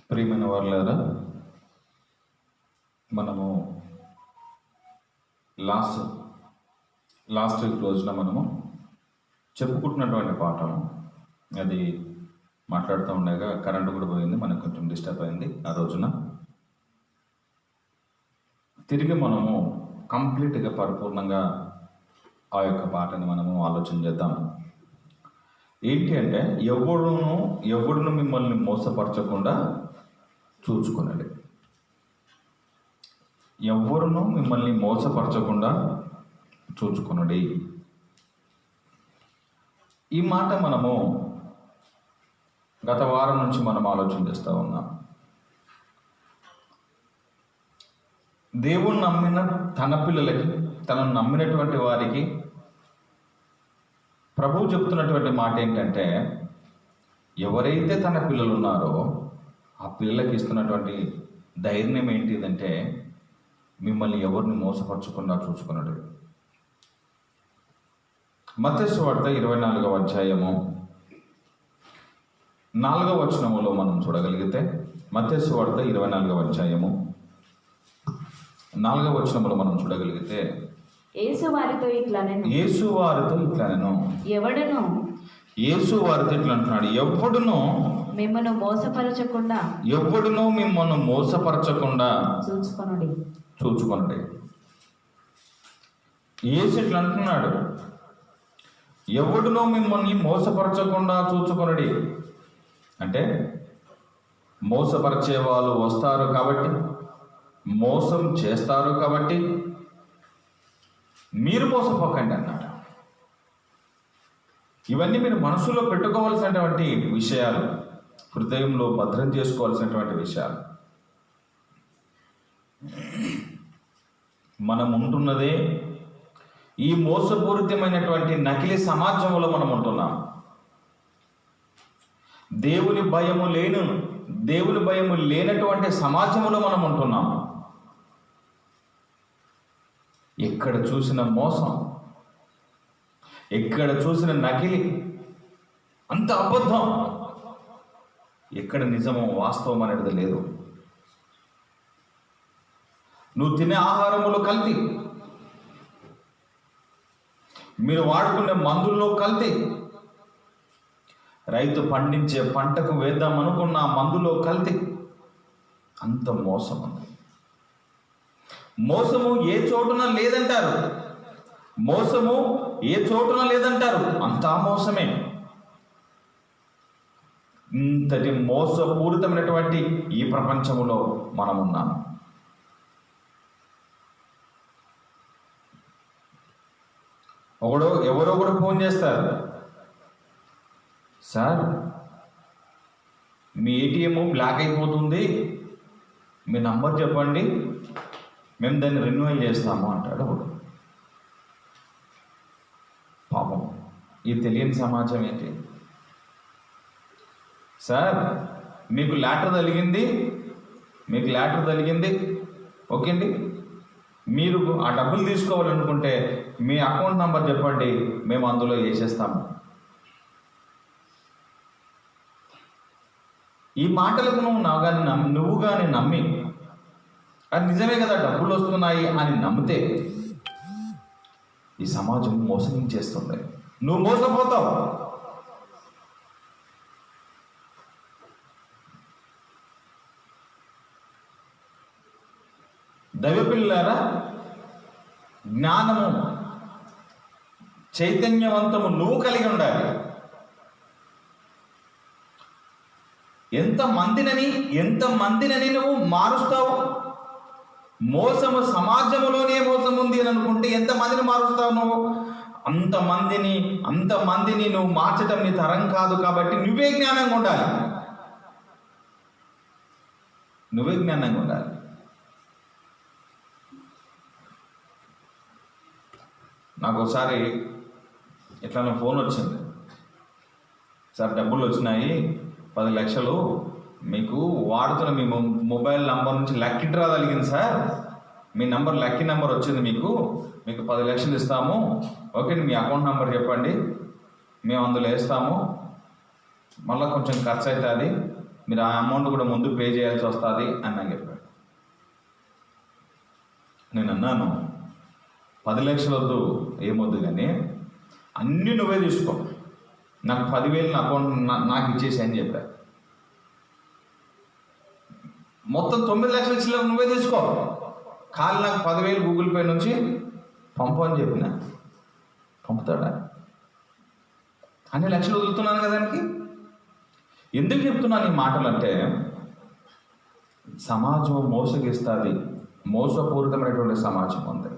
ప్రియమైన వారులారా, మనము లాస్ట్ వీక్ రోజున మనము చెప్పుకుంటున్నటువంటి పాఠం అది మాట్లాడుతూ ఉండగా కరెంటు కూడా పోయింది, మనకు కొంచెం డిస్టర్బ్ అయింది ఆ రోజున. తిరిగి మనము కంప్లీట్గా పరిపూర్ణంగా ఆ యొక్క పాటని మనము ఆలోచన చేద్దాం. ఏంటి అంటే, ఎవడును మిమ్మల్ని మోసపరచకుండా చూచుకునండి. ఎవరును మిమ్మల్ని మోసపరచకుండా చూచుకునండి. ఈ మాట మనము గత వారం నుంచి మనం ఆలోచన చేస్తూ ఉన్నాం. దేవుణ్ణి నమ్మిన తన పిల్లలకి, తనను నమ్మినటువంటి వారికి ప్రభువు చెప్తున్నటువంటి మాట ఏంటంటే, ఎవరైతే తన పిల్లలు ఉన్నారో ఆ పిల్లలకి ఇస్తున్నటువంటి ధైర్యం ఏంటిదంటే, మిమ్మల్ని ఎవరిని మోసపరచకుండా చూసుకున్నాడు. మత్తయి సువార్త 24వ అధ్యాయము 4వ వచనములో మనం చూడగలిగితే, మత్తయి సువార్త 24వ అధ్యాయము 4వ వచనములో మనం చూడగలిగితే, యేసు వారితో ఇట్లా నేను యేసు వారితో ఇట్లా అంటున్నాడు, ఎవడును మిమ్మల్ని మోసపరచకుండా చూచుకొనుడి. యేసు ఇట్లా అంటున్నాడు, ఎవడునో మిమ్మల్ని మోసపరచకుండా చూచుకొనుడి. అంటే మోసపరిచే వాళ్ళు వస్తారు కాబట్టి, మోసం చేస్తారు కాబట్టి మీరు మోసపోకండి అన్నాడు. ఇవన్నీ మీరు మనసులో పెట్టుకోవాల్సినటువంటి విషయాలు, హృదయంలో భద్రం చేసుకోవాల్సినటువంటి విషయాలు. మనం ఉంటున్నదే ఈ మోసపూరితమైనటువంటి నకిలీ సమాజంలో మనం ఉంటున్నాం. దేవుని భయము లేనటువంటి సమాజంలో మనం ఉంటున్నాం. ఎక్కడ చూసిన మోసం, ఎక్కడ చూసిన నకిలీ, అంత అబద్ధం, ఎక్కడ నిజమో వాస్తవం అనేది లేదు. నువ్వు తినే ఆహారములో కల్తీ, మీరు వాడుకునే మందుల్లో కల్తీ, రైతు పండించే పంటకు వేద్దాం అనుకున్న మందులో కల్తీ, అంత మోసం ఉంది. మోసము ఏ చోటున లేదంటారు, అంతా మోసమే. ఇంతటి మోసపూరితమైనటువంటి ఈ ప్రపంచంలో మనం ఉన్నాం. ఎవరో కూడా ఫోన్ చేస్తారు, సార్ మీ ఏటీఎం బ్లాక్ అయిపోతుంది, మీ నంబర్ చెప్పండి, మేము దాన్ని రెన్యువల్ చేస్తాము అంటాడు ఒకడు. పాపం, ఈ తెలియని సమాజం ఏంటి? సార్ మీకు లాటరీ తగిలింది, ఓకే అండి, మీరు ఆ డబ్బులు తీసుకోవాలనుకుంటే మీ అకౌంట్ నంబర్ చెప్పండి, మేము అందులో వేసేస్తాము. ఈ మాటలకు నువ్వు కానీ నమ్మి, అది నిజమే కదా, డబ్బులు వస్తున్నాయి అని నమ్మితే ఈ సమాజం మోసం చేస్తుంది. నువ్వు మోసపోతావు. దైవపిల్లారా, జ్ఞానము, చైతన్యవంతము నువ్వు కలిగి ఉండాలి. ఎంతమందినని నువ్వు మారుస్తావు? మోసము, సమాజంలోనే మోసం ఉంది అని అనుకుంటే ఎంతమందిని మారుస్తావు నువ్వు? అంతమందిని నువ్వు మార్చడం నీ తరం కాదు. కాబట్టి నువ్వే జ్ఞానంగా ఉండాలి. నాకు ఒకసారి ఎట్లా ఫోన్ వచ్చింది, సార్ డబ్బులు వచ్చినాయి 10 లక్షలు, మీకు వాడుతున్న మీ మొబైల్ నంబర్ నుంచి లక్కీ డ్రా తగిలింది సార్, మీ నంబర్ లక్కీ నెంబర్ వచ్చింది, మీకు 10 లక్షలు ఇస్తాము, ఓకే మీ అకౌంట్ నెంబర్ చెప్పండి, మేము అందులో వేస్తాము, మళ్ళీ కొంచెం ఖర్చు అవుతుంది, మీరు ఆ అమౌంట్ కూడా ముందు పే చేయాల్సి వస్తుంది అని నాకు చెప్పాడు. నేను అన్నాను, 10 లక్షలు వద్దు, ఏమొద్దు, కానీ అన్నీ నువ్వే తీసుకో, నాకు 10,000 నా అకౌంట్ నాకు ఇచ్చేసి అని చెప్పారు. మొత్తం 9 లక్షల చిల్లర నువ్వే తీసుకో, కాలు నాకు 10,000 గూగుల్ పే నుంచి పంపు అని చెప్పిన. పంపుతాడా? అన్ని లక్షలు వదులుతున్నాను కదా దానికి. ఎందుకు చెప్తున్నాను ఈ మాటలు అంటే, సమాజం మోసగిస్తుంది, మోసపూరితమైనటువంటి సమాజం ఉంది.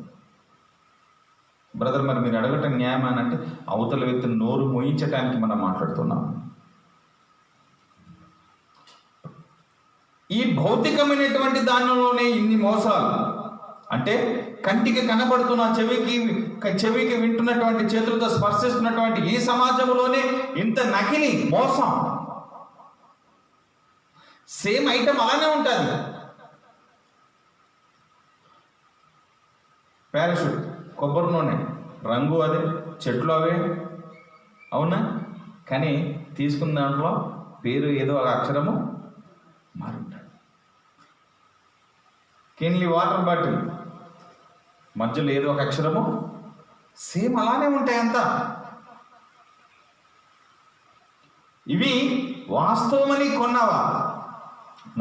బ్రదర్, మరి మీరు అడగటం న్యాయం అని అంటే, అవతల వ్యక్తిని నోరు మోయించడానికి మనం మాట్లాడుతున్నాం. ఈ భౌతికమైనటువంటి దానిలోనే ఇన్ని మోసాలు. అంటే కంటికి కనబడుతున్న, చెవికి వింటున్నటువంటి, చేతులతో స్పర్శిస్తున్నటువంటి ఈ సమాజంలోనే ఇంత నకిలీ మోసం. సేమ్ ఐటమ్ అలానే ఉంటుంది. పారాషూట్, కొబ్బరి నూనె, రంగు అదే, చెట్లు అవే, అవునా? కానీ తీసుకున్న దాంట్లో పేరు ఏదో ఒక అక్షరము మారుంటాడు. కిన్లీ వాటర్ బాటిల్ మధ్యలో ఏదో ఒక అక్షరము, సేమ్ అలానే ఉంటాయి అంతా. ఇవి వాస్తవమని కొన్నావా,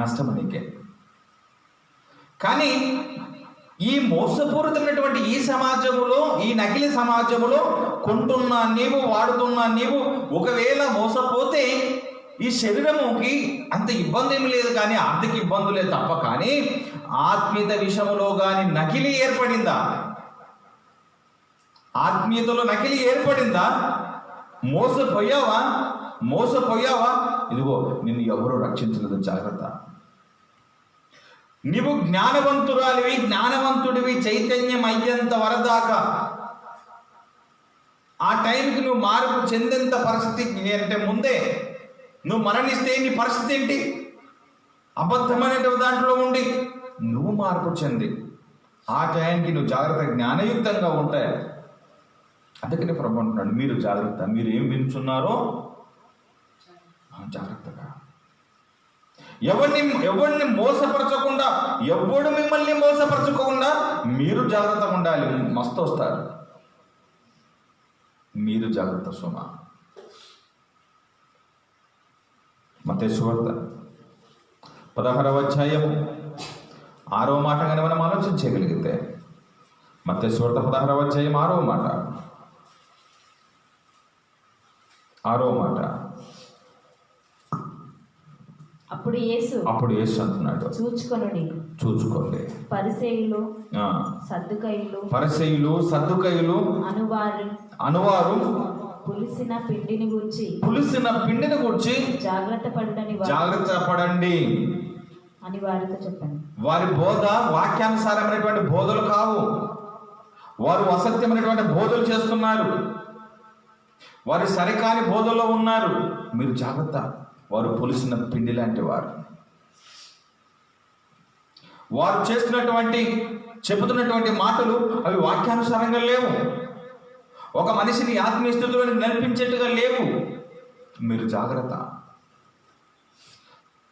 నష్టమనికే. కానీ ఈ మోసపూరితమైనటువంటి ఈ సమాజములో, ఈ నకిలీ సమాజములో కొంటున్నా నీవు, వాడుతున్నా నీవు, ఒకవేళ మోసపోతే ఈ శరీరముకి అంత ఇబ్బంది ఏమి లేదు, కానీ ఆర్థిక ఇబ్బందులే తప్ప. కానీ ఆత్మీయత విషయంలో కానీ నకిలీ ఏర్పడిందా? ఆత్మీయతలో నకిలీ ఏర్పడిందా? మోసపోయావా? ఇదిగో నిన్ను ఎవరూ రక్షించలేదు, జాగ్రత్త. నీవు జ్ఞానవంతుడివి చైతన్యం అయ్యేంత వరదాకా, ఆ టైంకి నువ్వు మార్పు చెందేంత పరిస్థితి అంటే ముందే నువ్వు మరణిస్తే నీ పరిస్థితి ఏంటి? అబద్ధమైనటువంటి దాంట్లో ఉండి నువ్వు మార్పు చెంది ఆ టైంకి నువ్వు జాగ్రత్త, జ్ఞానయుక్తంగా ఉంటాయి. అందుకని ప్రభు అంటున్నాడు, మీరు జాగ్రత్త, మీరు ఏం వింటున్నారో జాగ్రత్తగా. ఎవరిని మోసపరచకుండా, ఎవడు మిమ్మల్ని మోసపరచకుండా మీరు జాగ్రత్తగా ఉండాలి. మస్తు వస్తారు, మీరు జాగ్రత్త. సుమా, మత్తయి సువార్త 16వ అధ్యాయము 6వ మాట కానీ మనం ఆలోచించగలిగితే, మత్తయి సువార్త 16వ అధ్యాయం 6వ మాట. అప్పుడు యేసు అంటున్నాడు, చూచుకోండి. పరిసయ్యులు సద్దుకయ్యులు అనువారు పులిసిన పిండిని గూర్చి జాగ్రత్త పడండి అని వారితో చెప్పండి. వారి బోధ వాక్యానుసారమైనటువంటి బోధలు కావు. వారు అసత్యమైనటువంటి బోధలు చేస్తున్నారు. వారు సరికాని బోధల్లో ఉన్నారు. మీరు జాగ్రత్త. వారు పులిసిన పిండి లాంటి వారు చెబుతున్నటువంటి మాటలు అవి వాక్యానుసారంగా లేవు. ఒక మనిషిని ఆత్మీయ స్థితిలోకి నడిపించేట్టుగా లేవు. మీరు జాగ్రత్త.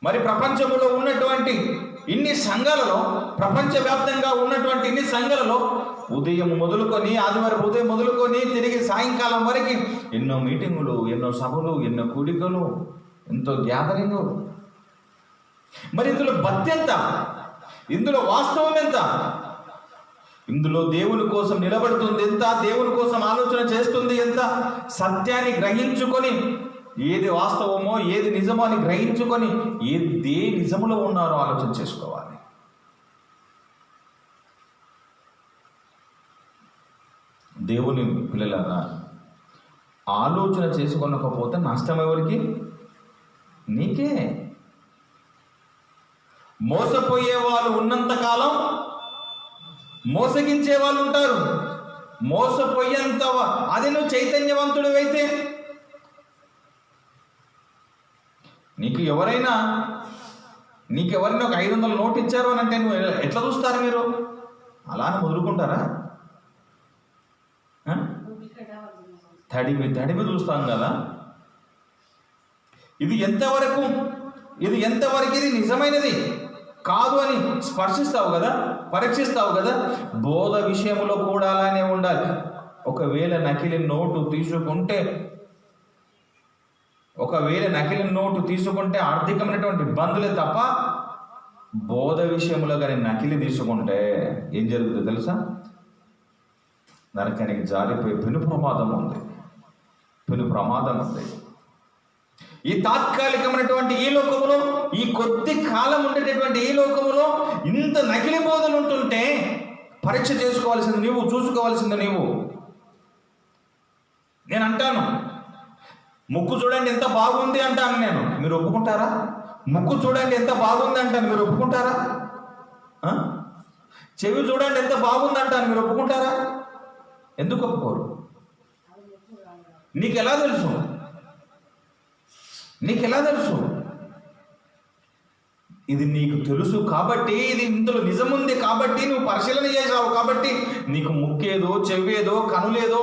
మరి ప్రపంచంలో ఉన్నటువంటి ఇన్ని సంఘాలలో, ప్రపంచవ్యాప్తంగా ఉన్నటువంటి ఇన్ని సంఘాలలో ఉదయం మొదలుకొని, ఆదివారం ఉదయం మొదలుకొని తిరిగి సాయంకాలం వరకు ఎన్నో మీటింగులు, ఎన్నో సభలు, ఎన్నో కూడికలు, ఎంతో గ్యాదరింగ్. మరి ఇందులో భక్తి ఎంత? ఇందులో వాస్తవం ఎంత? ఇందులో దేవుని కోసం నిలబడుతుంది ఎంత? దేవుని కోసం ఆలోచన చేస్తుంది ఎంత? సత్యాన్ని గ్రహించుకొని, ఏది వాస్తవమో ఏది నిజమో అని గ్రహించుకొని ఏ నిజములో ఉన్నారో ఆలోచన చేసుకోవాలి. దేవుని పిల్లలారా, ఆలోచన చేసుకోకపోతే నష్టం ఎవరికి? నీకే. మోసపోయే వాళ్ళు ఉన్నంతకాలం మోసగించే వాళ్ళు ఉంటారు. మోసపోయేంత అది నువ్వు చైతన్యవంతుడు అయితే, నీకు ఎవరైనా ఒక 500 నోటు ఇచ్చారు అని అంటే నువ్వు ఎట్లా చూస్తారు? మీరు అలానే వదులుకుంటారా? తడిమి చూస్తాం కదా. ఇది ఎంతవరకు ఇది ఎంతవరకు ఇది నిజమైనది కాదు అని స్పర్శిస్తావు కదా, పరీక్షిస్తావు కదా. బోధ విషయంలో కూడా అలానే ఉండాలి. ఒకవేళ నకిలీ నోటు తీసుకుంటే ఆర్థికమైనటువంటి ఇబ్బందులే తప్ప, బోధ విషయంలో కానీ నకిలీ తీసుకుంటే ఏం జరుగుతుందో తెలుసా? నరకానికి జారిపోయి పెను ప్రమాదం ఉంది. ఈ తాత్కాలికమైనటువంటి ఈ లోకములో, ఈ కొద్ది కాలం ఉండేటటువంటి ఈ లోకములో ఇంత నకిలీ బోధలు ఉంటుంటే పరీక్ష చేసుకోవాల్సింది నీవు, చూసుకోవాల్సింది నీవు. నేను అంటాను, ముక్కు చూడండి ఎంత బాగుంది అంటాను నేను, మీరు ఒప్పుకుంటారా? ముక్కు చూడండి ఎంత బాగుంది అంటాను, మీరు ఒప్పుకుంటారా? చెవి చూడండి ఎంత బాగుంది అంటాను, మీరు ఒప్పుకుంటారా? ఎందుకు ఒప్పుకోరు? నీకెలా తెలుసు? ఇది నీకు తెలుసు కాబట్టి, ఇది ఇందులో నిజముంది కాబట్టి, నువ్వు పరిశీలన చేసావు కాబట్టి, నీకు ముక్కేదో, చెవేదో, కనులేదో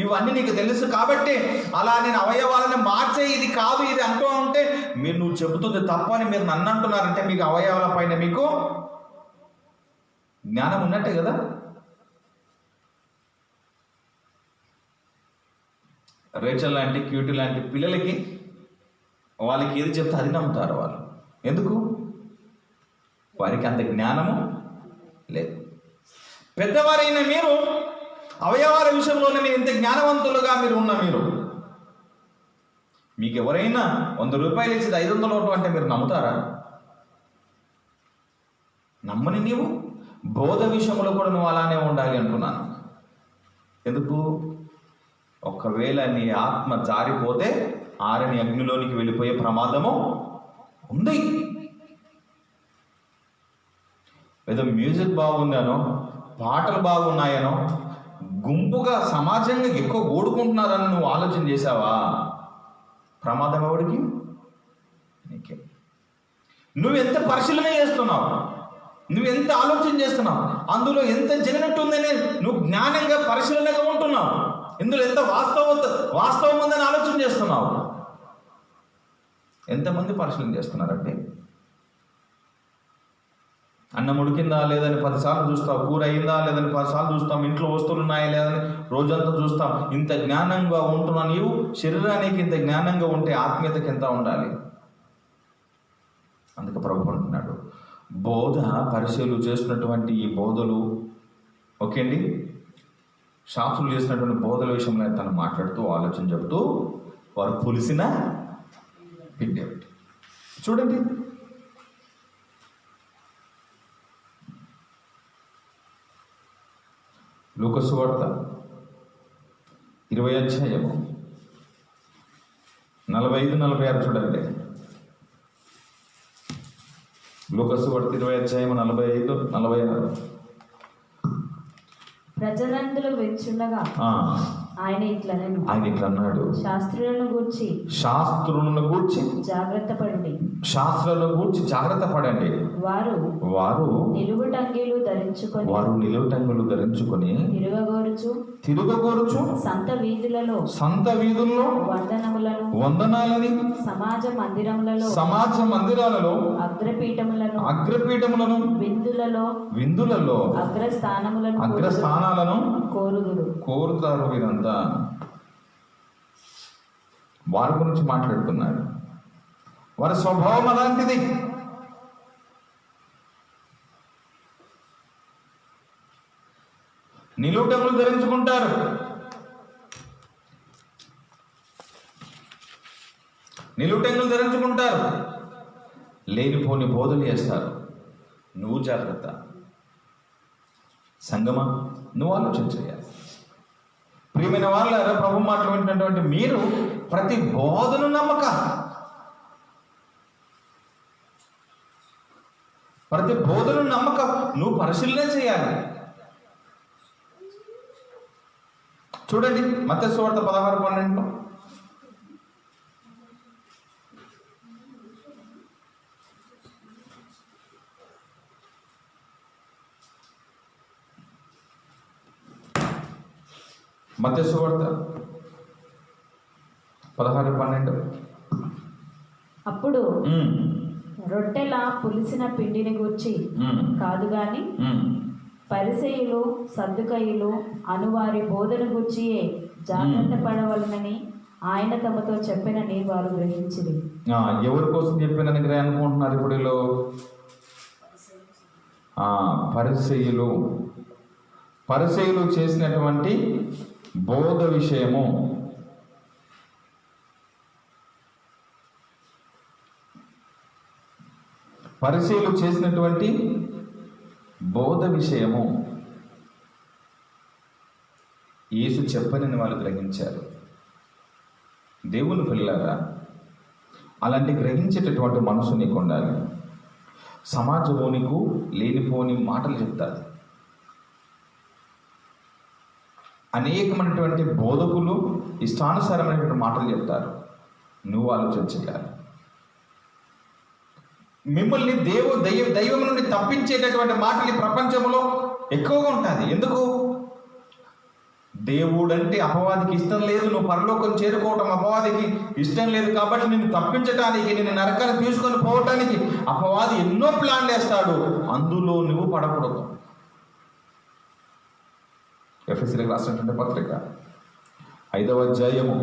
ఇవన్నీ నీకు తెలుసు కాబట్టి, అలా నేను అవయవాలని మార్చే ఇది కాదు ఇది అంటూ ఉంటే, నువ్వు చెబుతుంది తప్ప అని మీరు నన్ను అంటున్నారంటే మీకు అవయవాల పైన మీకు జ్ఞానం ఉన్నట్టే కదా. రేచల్ లాంటి, క్యూటీ లాంటి పిల్లలకి వాళ్ళకి ఏది చెప్తే అది నమ్ముతారు వాళ్ళు. ఎందుకు? వారికి అంత జ్ఞానము లేదు. పెద్దవారైన మీరు అవయవాల విషయంలోనే మీరు ఇంత జ్ఞానవంతులుగా మీరు మీకు ఎవరైనా 100 రూపాయలు ఇచ్చేది 500 నోటు అంటే మీరు నమ్ముతారా? నమ్మని నీవు. బోధ విషయంలో కూడా నువ్వు అలానే ఉండాలి అంటున్నాను. ఎందుకు? ఒకవేళ నీ ఆత్మ జారిపోతే ఆరని అగ్నిలోనికి వెళ్ళిపోయే ప్రమాదము ఉంది. ఏదో మ్యూజిక్ బాగుందనో, పాటలు బాగున్నాయనో, గుంపుగా సమాజంగా ఎక్కువ ఓడుకుంటున్నారని నువ్వు ఆలోచన చేశావా? ప్రమాదం ఎవడికి? నీకే. నువ్వెంత పరిశీలన చేస్తున్నావు, నువ్వెంత ఆలోచన చేస్తున్నావు, అందులో ఎంత జరిగినట్టు ఉందని నువ్వు జ్ఞానంగా పరిశీలనగా ఉంటున్నావు, ఇందులో ఎంత వాస్తవం ఉందని ఆలోచన చేస్తున్నావు. ఎంతమంది పరిశీలన చేస్తున్నారంటే, అన్నం ఉడికిందా లేదని 10 సార్లు చూస్తావు, కూర అయిందా లేదని 10 సార్లు చూస్తాం, ఇంట్లో వస్తువులు ఉన్నాయా లేదని రోజంతా చూస్తాం. ఇంత జ్ఞానంగా ఉంటున్నా నీవు, శరీరానికి ఇంత జ్ఞానంగా ఉంటే ఆత్మీయతకి ఎంత ఉండాలి? అందుకే ప్రభు అంటున్నాడు, బోధ పరిశీలన చేస్తున్నటువంటి ఈ బోధలు, ఓకే అండి, శాస్త్రులు చేసినటువంటి బోధల విషయంలో తను మాట్లాడుతూ ఆలోచన చెబుతూ వారు పులిసిన పిండి. చూడండి, లూకా సువార్త 20 అధ్యాయము 45-46 చూడండి. లూకా సువార్త 20 అధ్యాయము 45-46. ప్రజలందరూ వెచ్చుండగా ఆయన ఇట్లా అన్నాడు, శాస్త్రులను గూర్చి జాగ్రత్త పడండి. వారు నిలువుటంగీలు ధరించుకొని తిరుగగోరుచు సంత వీధులలో వందనాలని సమాజ మందిరాలలో అగ్రపీఠములను విందులలో అగ్రస్థానాలను కోరుతారు. వీరంతా వారి గురించి మాట్లాడుతున్నాడు. వారి స్వభావం అలాంటిది. నిలువుటంగులు ధరించుకుంటారు, లేనిపోని బోధలు చేస్తారు. నువ్వు జాగ్రత్త. సంగమా, నువ్వు ఆలోచన చేయాలి. ప్రియమైన వాళ్ళారా, ప్రభు మాటలు వింటున్నటువంటి మీరు ప్రతి బోధను నమ్మక, నువ్వు పరిశీలన చేయాలి. చూడండి, మత్తయి సువార్త 16-12. మత్తయి సువార్త 16-12. అప్పుడు రొట్టెల పులిసిన పిండిని గూర్చి ఉమ్, కాదు గాని ఉమ్. పరిసయ్యులు సద్దుకయ్యులు అనువారి బోధన గూర్చియే జాగ్రత్త పడవలనని ఆయన తమతో చెప్పినని వారు గ్రహించిరి. ఎవరి కోసం చెప్పినని అనుకుంటున్నారు ఇప్పుడు వీళ్ళు? పరిసయ్యులు పరిసయ్యులు చేసినటువంటి బోధ విషయము. పరిసయ్యులు చేసినటువంటి బోధ విషయము యేసు చెప్పనని వాళ్ళు గ్రహించారు. దేవుని పిల్లలారా, అలాంటి గ్రహించేటటువంటి మనసు నీకు ఉండాలి. సమాజంలో నీకు లేనిపోని మాటలు చెప్తారు. అనేకమైనటువంటి బోధకులు ఇష్టానుసారమైనటువంటి మాటలు చెప్తారు. నువ్వు ఆలోచించాలి. మిమ్మల్ని దైవం నుండి తప్పించేటటువంటి మాటలు ఈ ప్రపంచంలో ఎక్కువగా ఉంటుంది. ఎందుకు? దేవుడు అంటే అపవాదికి ఇష్టం లేదు. నువ్వు పరలోకం చేరుకోవటం అపవాదికి ఇష్టం లేదు. కాబట్టి నిన్ను తప్పించడానికి, నిన్ను నరకాన్ని తీసుకొని పోవటానికి అపవాది ఎన్నో ప్లాన్లు వేస్తాడు. అందులో నువ్వు పడకూడదు. ఎఫెసీయులకు రాసినటువంటి పత్రిక 5వ అధ్యాయము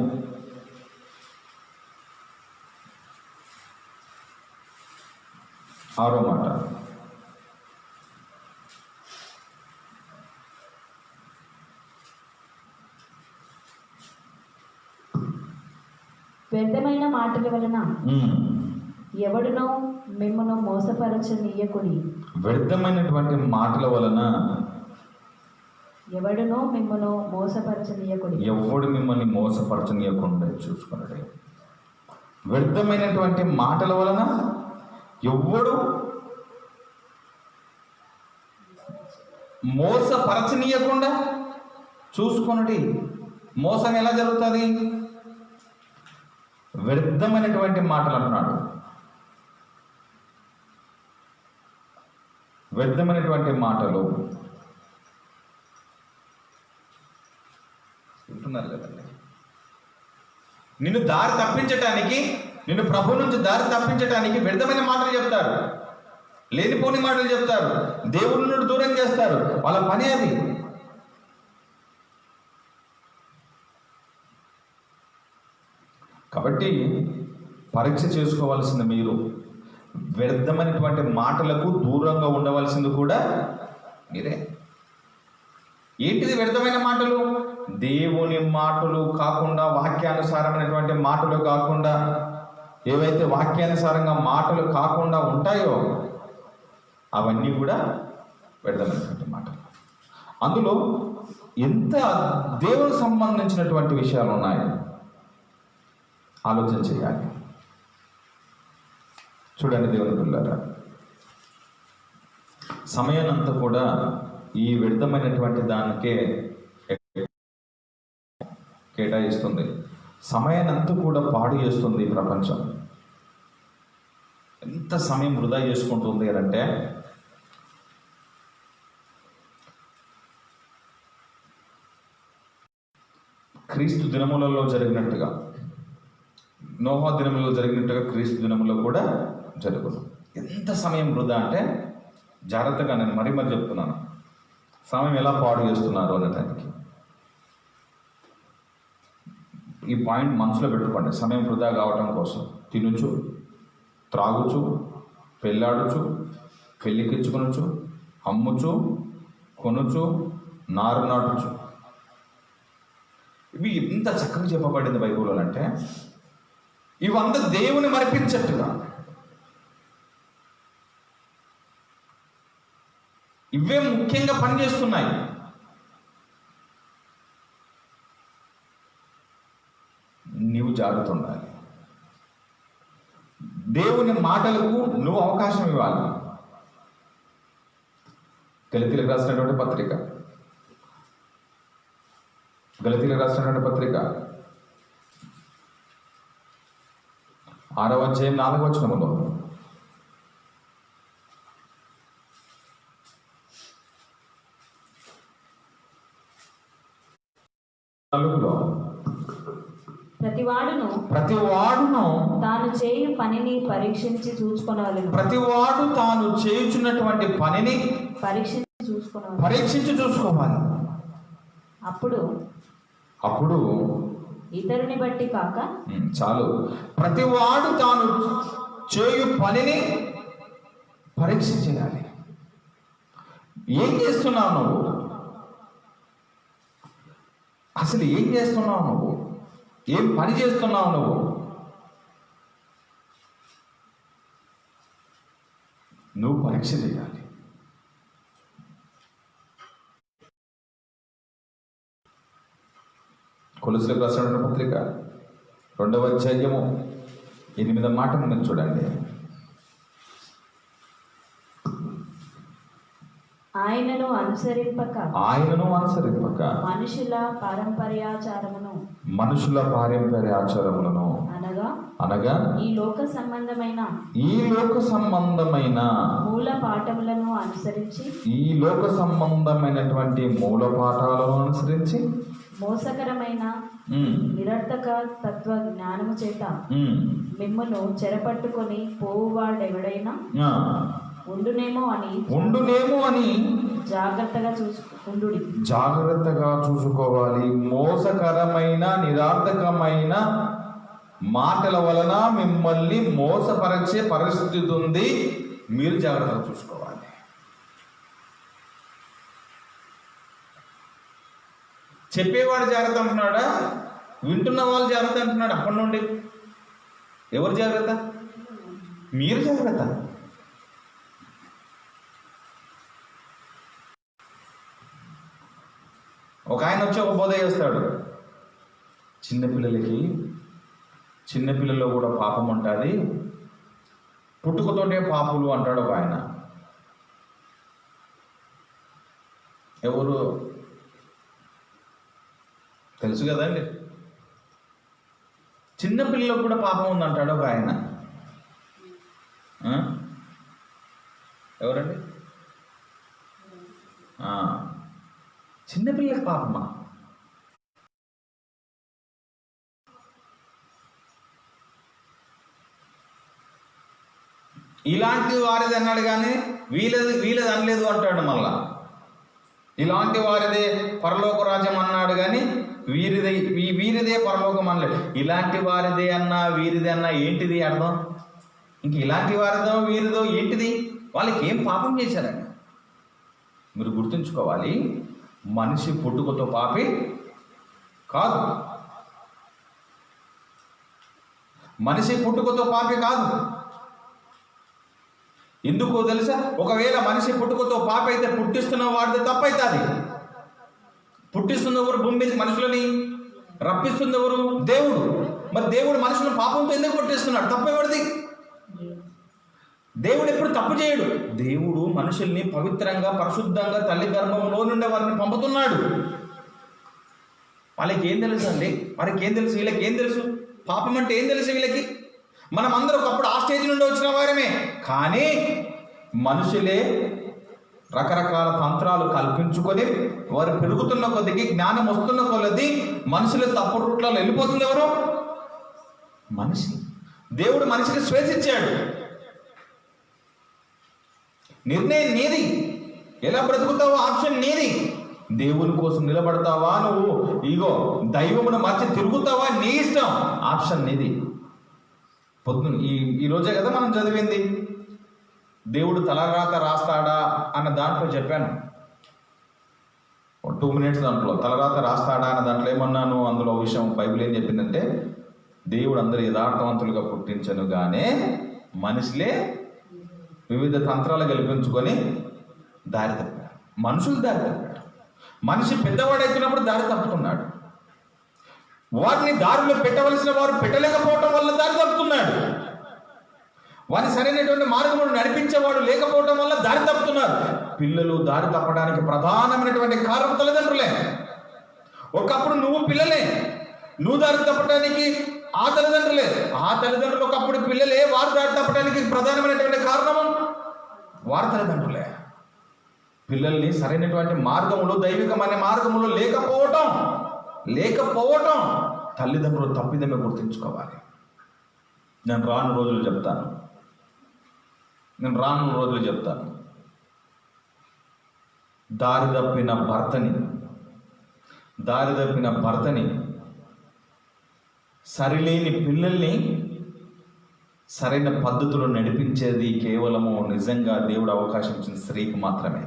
6వ మాట. వ్యర్థమైన మాటల వలన ఎవడునో మిమ్మును మోసపరచనీయకుడి. వ్యర్థమైనటువంటి మాటల వలన ఎవడునో మిమ్మును మోసపరచనీయకుడి. ఎవడు మిమ్మల్ని మోసపరచనీయకుండా చూసుకున్నాడు. వ్యర్థమైనటువంటి మాటల వలన ఎవడు మోసపరచనీయకుండా చూసుకున్నది. మోసం ఎలా జరుగుతుంది? వ్యర్థమైనటువంటి మాటలు అంటున్నాడు. వ్యర్థమైనటువంటి మాటలు వింటున్నారు కదండి. నిన్ను దారి తప్పించటానికి, నిన్ను ప్రభు నుంచి దారి తప్పించటానికి వ్యర్థమైన మాటలు చెప్తారు. లేనిపోని మాటలు చెప్తారు. దేవుడి నుండి దూరం చేస్తారు. వాళ్ళ పని అది. కాబట్టి పరీక్ష చేసుకోవాల్సింది మీరు. వ్యర్థమైనటువంటి మాటలకు దూరంగా ఉండవలసింది కూడా మీరే. ఏంటిది వ్యర్థమైన మాటలు? దేవుని మాటలు కాకుండా, వాక్యానుసారమైనటువంటి మాటలు కాకుండా, ఏవైతే వాక్యానుసారంగా మాటలు కాకుండా ఉంటాయో అవన్నీ కూడా వ్యర్థమైనటువంటి మాటలు. అందులో ఎంత దేవునికి సంబంధించినటువంటి విషయాలు ఉన్నాయి ఆలోచన చేయాలి. చూడండి దేవుని పిల్లలారా, సమయానంతా కూడా ఈ వ్యర్థమైనటువంటి దానికే కేటాయిస్తుంది. సమయానంతా కూడా పాడు చేస్తుంది ఈ ప్రపంచం. ఎంత సమయం వృధా చేసుకుంటుంది అంటే, క్రీస్తు దినములలో జరిగినట్టుగా, నోహా దినములలో జరిగినట్టుగా క్రీస్తు దినములో కూడా జరుగును. ఎంత సమయం వృధా అంటే, జాగ్రత్తగా నేను మరీ చెప్తున్నాను, సమయం ఎలా పాడు చేస్తున్నారు అనేదానికి. ఈ పాయింట్ మనసులో పెట్టుకోండి. సమయం వృధా కావటం కోసం తినుచు, త్రాగుచు, పెళ్ళాడుచు, పెళ్ళికిచ్చుకొనుచు, అమ్ముచు, కొనుచు, నారు నాటుచు. ఇవి ఎంత చక్కగా చెప్పబడింది బైబిల్లో అంటే, ఇవంతా దేవుని మరిపించట్టుగా, ఇవే ముఖ్యంగా పనిచేస్తున్నాయి. నీవు జాగ్రత్త ఉండాలి. దేవుని మాటలకు నువ్వు అవకాశం ఇవ్వాలి. గలతీయులకు రాసినటువంటి పత్రిక 6వ అధ్యాయం 4వ వచనములో, ప్రతివాడును తాను చేయు పనిని పరీక్షించి చూసుకొనవలెను. ప్రతివాడు తాను చేయుచున్నటువంటి పనిని పరీక్షించి చూసుకోవాలి. అప్పుడు ఇతరుని బట్టి కాక చాలు. ప్రతివాడు తాను చేయు పనిని పరీక్ష చేయాలి. ఏం చేస్తున్నావు నువ్వు? అసలు ఏం చేస్తున్నావు నువ్వు? ఏం పని చేస్తున్నావు నువ్వు? నువ్వు పరీక్ష చేయాలి. కొలస్సీలకు రాసిన పత్రిక 2వ అధ్యాయము 8వ మాటను మీరు చూడండి. ఆయనను అనుసరింపక మనుషుల పారంపర్యాచారములను అనగా ఈ లోక సంబంధమైన మూల పాఠములను అనుసరించి మోసకరమైన నిరర్థక తత్వ జ్ఞానము చేత మిమ్మును చెరపట్టుకొని పోవువాడెవడైనా ఉండునేమో అని జాగ్రత్తగా చూసుకోవాలి. మోసకరమైన నిరర్థకమైన మాటల వలన మిమ్మల్ని మోసపరిచే పరిస్థితి ఉంది. మీరు జాగ్రత్తగా చూసుకోవాలి. చెప్పేవాడు జాగ్రత్త అంటున్నాడా? వింటున్న వాళ్ళు జాగ్రత్త అంటున్నాడు. అప్పటి నుండి ఎవరు జాగ్రత్త? మీరు జాగ్రత్త. ఒక ఆయన వచ్చి ఒక బోధ చేస్తాడు. చిన్నపిల్లల్లో కూడా పాపం ఉంటుంది, పుట్టుకతోటే పాపులు అంటాడు ఒక ఆయన. ఎవరు తెలుసు కదండి. చిన్నపిల్లలకు కూడా పాపం ఉందంటాడు ఒక ఆయన. ఎవరండి? చిన్నపిల్లకి పాపమా? ఇలాంటి వారిది అన్నాడు కానీ వీళ్ళది అనలేదు అంటాడు. మళ్ళా ఇలాంటి వారిదే పరలోక రాజ్యం అన్నాడు కానీ వీరిదే పరలోకం అనలేడు. ఇలాంటి వారిదే అన్నా వీరిదే అన్నా ఏంటిది అర్థం? ఇంక ఇలాంటి వారిదో వీరిదో ఏంటిది? వాళ్ళకి ఏం పాపం చేశారని మీరు గుర్తుంచుకోవాలి. మనిషి పుట్టుకతో పాపి కాదు. ఎందుకో తెలుసా? ఒకవేళ మనిషి పుట్టుకతో పాపి అయితే పుట్టిస్తున్న వాడితే తప్పైతుంది. పుట్టిస్తున్న ఎవరు? భూమి మీద మనుషులని రప్పిస్తున్న ఎవరు? దేవుడు. మరి దేవుడు మనుషులను పాపంతో ఎందుకు పుట్టిస్తున్నాడు? తప్పెవరిది? దేవుడు ఎప్పుడు తప్పు చేయడు. దేవుడు మనుషుల్ని పవిత్రంగా పరిశుద్ధంగా తల్లి గర్భంలో నుండి వారిని పంపుతున్నాడు. వాళ్ళకి ఏం తెలుసు అండి? వారికి ఏం తెలుసు? వీళ్ళకి ఏం తెలుసు? పాపం అంటే ఏం తెలుసు వీళ్ళకి? మనం అందరూ ఒకప్పుడు ఆ స్టేజ్ నుండి వచ్చిన వారమే. కానీ మనుషులే రకరకాల తంత్రాలు కల్పించుకొని వారు పెరుగుతున్న కొద్దికి, జ్ఞానం వస్తున్న కొలది మనుషులు తప్పుడు రూట్లలో వెళ్ళిపోతుంది. ఎవరు? మనిషి. దేవుడు మనిషికి స్వేచ్ఛ ఇచ్చాడు. నిర్ణయం నీది. ఎలా బ్రతుకుతావో ఆప్షన్ నీది. దేవుని కోసం నిలబడతావా, నువ్వు ఇగో దైవమును మర్చి తిరుగుతావా, నీ ఇష్టం. ఆప్షన్ నీది. పొద్దున ఈ రోజే కదా మనం చదివింది. దేవుడు తలరాత రాస్తాడా అన్న దాంట్లో చెప్పాను. 2 minutes దాంట్లో తలరాత రాస్తాడా అన్న దాంట్లో ఏమన్నాను? అందులో విషయం బైబిల్ ఏం చెప్పిందంటే, దేవుడు అందరు యథార్థవంతులుగా పుట్టించను గానే మనుషులే వివిధ తంత్రాలు గెలిపించుకొని దారి తప్పాడు. మనుషులు దారి తప్పాడు. మనిషి పెద్దవాడైతున్నప్పుడు దారి తప్పుతున్నాడు. వారిని దారిలో పెట్టవలసిన వారు పెట్టలేకపోవటం వల్ల దారి తప్పుతున్నాడు. వారిని సరైనటువంటి మార్గమును నడిపించేవాడు లేకపోవడం వల్ల దారి తప్పుతున్నారు. పిల్లలు దారి తప్పడానికి ప్రధానమైనటువంటి కారణం తల్లిదండ్రులే. ఒకప్పుడు నువ్వు పిల్లలే, నువ్వు దారి తప్పడానికి ఆ తల్లిదండ్రులే. ఆ తల్లిదండ్రులు ఒకప్పుడు పిల్లలే, వారు దారి తప్పడానికి ప్రధానమైనటువంటి కారణము వారి తల్లిదండ్రులే. పిల్లల్ని సరైనటువంటి మార్గములు, దైవికమైన మార్గములు లేకపోవటం తల్లిదండ్రులు తప్పిదమే గుర్తించుకోవాలి. నేను రాను రోజులు చెప్తాను. దారి తప్పిన భర్తని సరిలేని పిల్లల్ని సరైన పద్ధతిలో నడిపించేది కేవలము నిజంగా దేవుడు అవకాశం ఇచ్చిన స్త్రీకి మాత్రమే.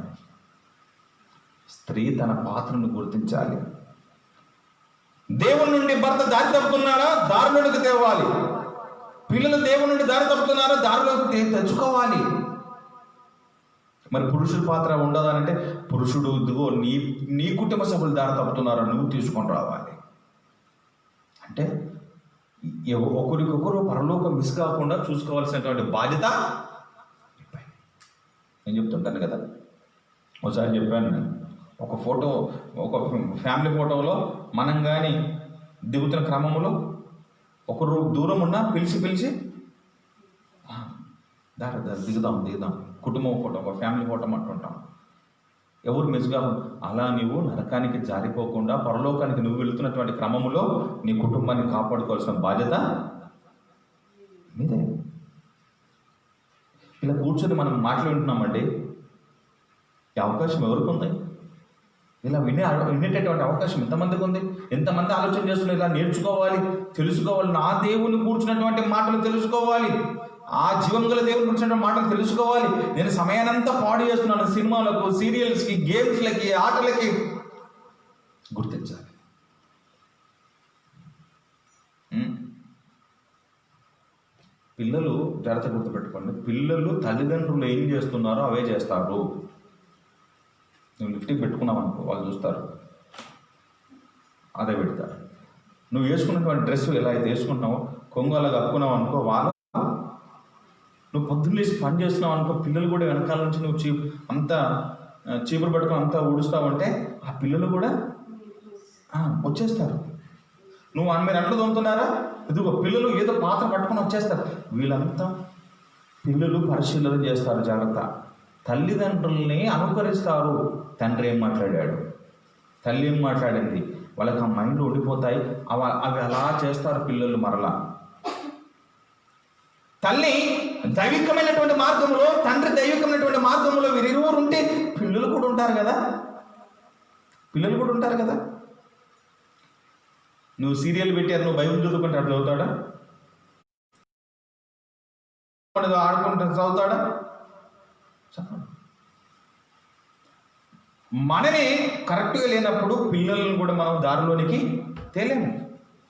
స్త్రీ తన పాత్రను గుర్తించాలి. దేవుని నుండి భర్త దారి తప్పుతున్నాడా, దారిలోకి తేవాలి. పిల్లలు దేవుని నుండి దారి తప్పుతున్నారా, దారిలోకి తెచ్చుకోవాలి. మరి పురుషుడి పాత్ర ఉండదానంటే, పురుషుడు ఇదిగో నీ కుటుంబ సభ్యులు దారి తప్పుతున్నారా, నువ్వు తీసుకొని రావాలి. అంటే ఒకరికొకరు పరలోకం మిస్ కాకుండా చూసుకోవాల్సినటువంటి బాధ్యత. నేను చెప్తుంటాను కదా, ఒకసారి చెప్పాను నేను, ఒక ఫ్యామిలీ ఫోటోలో మనం కానీ దిగుతున్న క్రమంలో ఒకరు దూరం ఉన్నా పిలిచి దారి దిగుదాం కుటుంబం ఫోటో, ఒక ఫ్యామిలీ ఫోటో అంటుంటాం. ఎవరు మిస్గా అలా నీవు నరకానికి జారిపోకుండా పరలోకానికి నువ్వు వెళుతున్నటువంటి క్రమంలో నీ కుటుంబాన్ని కాపాడుకోవాల్సిన బాధ్యత మీదే. ఇలా కూర్చొని మనం మాట్లాడుతున్నామండి, ఈ అవకాశం ఎవరికి ఉంది? ఇలా వినేటటువంటి అవకాశం ఎంతమందికి ఉంది? ఎంతమంది ఆలోచన చేస్తున్నారు ఇలా నేర్చుకోవాలి, తెలుసుకోవాలి, నా దేవుని కూర్చున్నటువంటి మాటలు తెలుసుకోవాలి, ఆ జీవం గల దేవుని కూర్చున్నటువంటి మాటలు తెలుసుకోవాలి. నేను సమయానంతా పాడు చేస్తున్నాను సినిమాలకు, సీరియల్స్కి, గేమ్స్లకి, ఆటలకి. గుర్తించాలి. పిల్లలు జాగ్రత్త గుర్తుపెట్టుకోండి, పిల్లలు తల్లిదండ్రులు ఏం చేస్తున్నారో అవే చేస్తారు. నువ్వు లిఫ్ట్కి పెట్టుకున్నావు అనుకో, వాళ్ళు చూస్తారు, అదే పెడతారు. నువ్వు వేసుకున్నటువంటి డ్రెస్ ఎలా అయితే వేసుకుంటున్నావో, కొంగు అలా కప్పుకున్నావు అనుకో, వాళ్ళు నువ్వు పొద్దున్న లేచి పని చేస్తున్నావు అనుకో, పిల్లలు కూడా వెనకాల నుంచి నువ్వు అంతా చీపురు పట్టుకొని అంతా ఊడుస్తావు అంటే ఆ పిల్లలు కూడా వచ్చేస్తారు. నువ్వు మీరు అంట్లు తోముతున్నారా, ఇదిగో పిల్లలు ఏదో పాత్ర పట్టుకొని వచ్చేస్తారు. వీళ్ళంతా పిల్లలు పరిశీలన చేస్తారు. జాగ్రత్త. తల్లిదండ్రుల్ని అనుకరిస్తారు. తండ్రి ఏం మాట్లాడాడు, తల్లి ఏం మాట్లాడింది, వాళ్ళకి ఆ మైండ్లో ఉండిపోతాయి. అవి అలా చేస్తారు పిల్లలు. మరలా తల్లి దైవికమైనటువంటి మార్గంలో, తండ్రి దైవికమైనటువంటి మార్గంలో వీరిరువురు ఉంటే పిల్లలు కూడా ఉంటారు కదా. నువ్వు సీరియల్ పెట్టారు, నువ్వు బైబిల్ చదువుకుంటే అట్లా చదువుతాడా? ఆడుకుంటే చదువుతాడా? మనమే కరెక్ట్గా లేనప్పుడు పిల్లలను కూడా మనం దారిలోనికి తేలేము.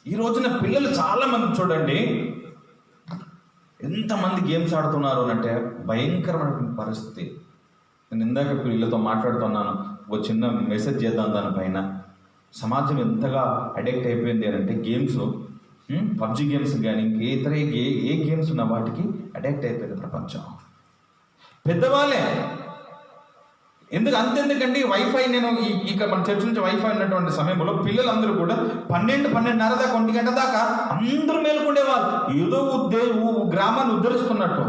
ఈ రోజున పిల్లలు చాలా మంది చూడండి, ఎంతమంది గేమ్స్ ఆడుతున్నారు అంటే భయంకరమైన పరిస్థితి. నేను ఇందాక పిల్లలతో మాట్లాడుతున్నాను, ఒక చిన్న మెసేజ్ చేద్దాం దానిపైన. సమాజం ఎంతగా అడిక్ట్ అయిపోయింది అని అంటే గేమ్స్, పబ్జి గేమ్స్ కానీ ఇతర ఏ గేమ్స్ ఉన్న వాటికి అడిక్ట్ అయిపోయింది ప్రపంచం. పెద్దవాళ్ళే. అంతెందుకండి, వైఫై, నేను ఇక మన చర్చ నుంచి వైఫై ఉన్నటువంటి సమయంలో పిల్లలందరూ కూడా 12-12:30 దాకా 1 గంట దాకా అందరూ మేలుకుండేవాళ్ళు, ఏదో గ్రామాన్ని ఉద్ధరిస్తున్నట్టు.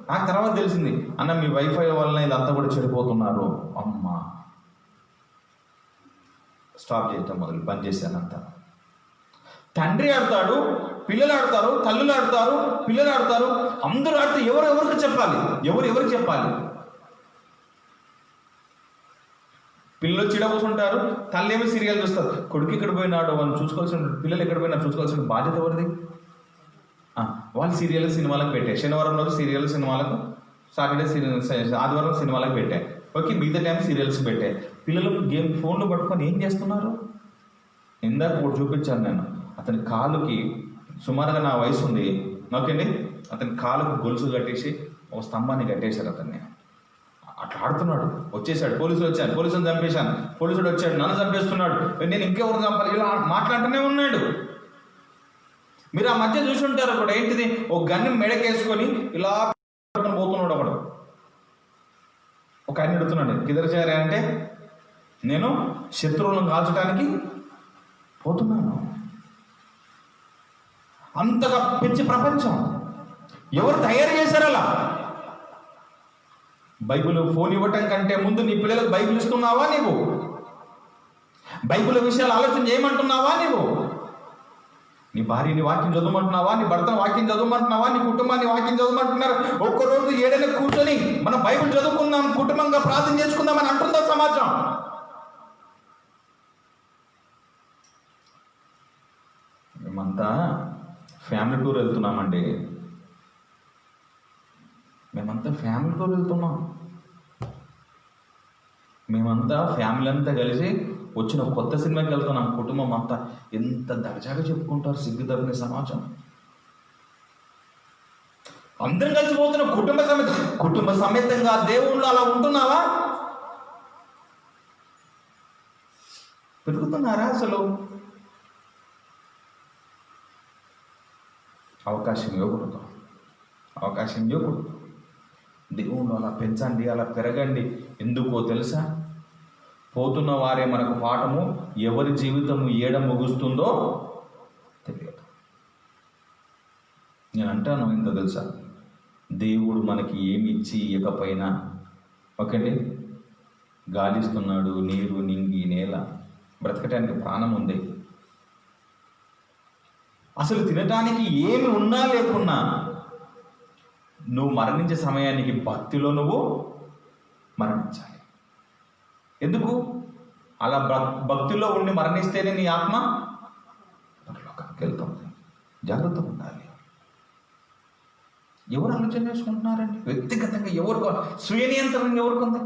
నాకు తర్వాత తెలిసింది, అన్న మీ వైఫై వలన ఇదంతా కూడా చెడిపోతున్నారు. అమ్మా, స్టాప్ చేయటం బంద్ చేశానంతా. తండ్రి ఆడతాడు, పిల్లలు ఆడతారు, తల్లులు ఆడతారు, పిల్లలు ఆడతారు, అందరూ ఆడితే ఎవరికి చెప్పాలి? ఎవరికి చెప్పాలి? పిల్లలు చిడ కూర్చుంటారు, తల్లి ఏమో సీరియల్ చూస్తారు. కొడుకు ఇక్కడ పోయినాడు అని చూసుకోవాల్సిన, పిల్లలు ఎక్కడ పోయినా చూసుకోవాల్సిన బాధ్యత ఎవరిది? వాళ్ళు సీరియల్ సినిమాలకు పెట్టాయి. శనివారం రోజు సీరియల్ సినిమాలకు, సాటర్డే ఆదివారం సినిమాలకు పెట్టాయి. ఓకే, మిగతా టైం సీరియల్స్ పెట్టాయి. పిల్లలు గేమ్ ఫోన్లు పట్టుకొని ఏం చేస్తున్నారు? ఇందాక ఒకటి చూపించాను నేను. అతని కాలుకి సుమారుగా నా వయసు ఉంది, ఓకేండి, అతని కాలుకు గొలుసు కట్టేసి ఒక స్తంభాన్ని కట్టేశారు. అతన్ని అట్లా ఆడుతున్నాడు. వచ్చేసాడు, పోలీసులు వచ్చారు, పోలీసులు చంపేశాను, పోలీసుడు వచ్చాడు, నన్ను చంపేస్తున్నాడు, నేను ఇంకెవరు చంపాలి, ఇలా మాట్లాడుతూనే ఉన్నాడు. మీరు ఆ మధ్య చూసి ఉంటారు, అక్కడ ఏంటిది, ఒక గన్ను మెడకేసుకొని ఇలా పోతున్నాడు. ఒకడు ఒక ఆయన అడుగుతున్నాడు, కిదర్ చేయాలి అంటే, నేను శత్రువులను కాల్చడానికి పోతున్నాను. అంతగా పిచ్చి ప్రపంచం. ఎవరు తయారు చేశారు అలా? బైబిల్ ఫోన్ ఇవ్వటం కంటే ముందు నీ పిల్లలకు బైబిల్ ఇస్తున్నావా నీవు? బైబిల్ విషయాలు ఆలోచన చేయమంటున్నావా నీవు? నీ భార్యని వాక్యం చదవమంటున్నావా, నీ భర్తను వాక్యం చదవమంటున్నావా, నీ కుటుంబాన్ని వాక్యం చదవమంటున్నారు. ఒక్కరోజు ఏడైనా కూర్చొని మనం బైబిల్ చదువుకుందాం, కుటుంబంగా ప్రార్థన చేసుకుందాం అని అంటుందా సమాజం? మేమంతా ఫ్యామిలీ టూర్ వెళ్తున్నామండి. మేమంతా ఫ్యామిలీ టూర్ వెళ్తున్నాం. మేమంతా ఫ్యామిలీ అంతా కలిసి వచ్చిన కొత్త సినిమాకి వెళ్తున్నాం. కుటుంబం అంతా ఎంత దర్జాగా చెప్పుకుంటారు సిగ్గు తప్పిన సమాజం. అందరం కలిసి పోతున్నాం కుటుంబ సమేతంగా. దేవుళ్ళు అలా ఉంటున్నావా? పెరుగుతున్నారా? అసలు అవకాశం ఇవ్వకూడదు. దేవుళ్ళు అలా పెంచండి, అలా పెరగండి. ఎందుకో తెలుసా? పోతున్న వారే మనకు పాఠము. ఎవరి జీవితము ఏడ ముగుస్తుందో తెలియదు. నేను అంటాను, ఇంత తెలుసా? దేవుడు మనకి ఏమి ఇచ్చి ఇవ్వకపోయినా ఓకేండి, గాలిస్తున్నాడు, నీరు, నింగి, నేల, బ్రతకటానికి ప్రాణం ఉంది. అసలు తినటానికి ఏమి ఉన్నా లేకున్నా నువ్వు మరణించే సమయానికి భక్తిలో నువ్వు మరణించాలి. ఎందుకు? అలా భక్తిలో ఉండి మరణిస్తేనే నీ ఆత్మ పరలోకానికి వెళ్తుంది. జాగ్రత్తగా ఉండాలి. ఎవరు ఆలోచన చేసుకుంటున్నారండి? వ్యక్తిగతంగా ఎవరికి, స్వీయ నియంత్రణ ఎవరికి ఉంది?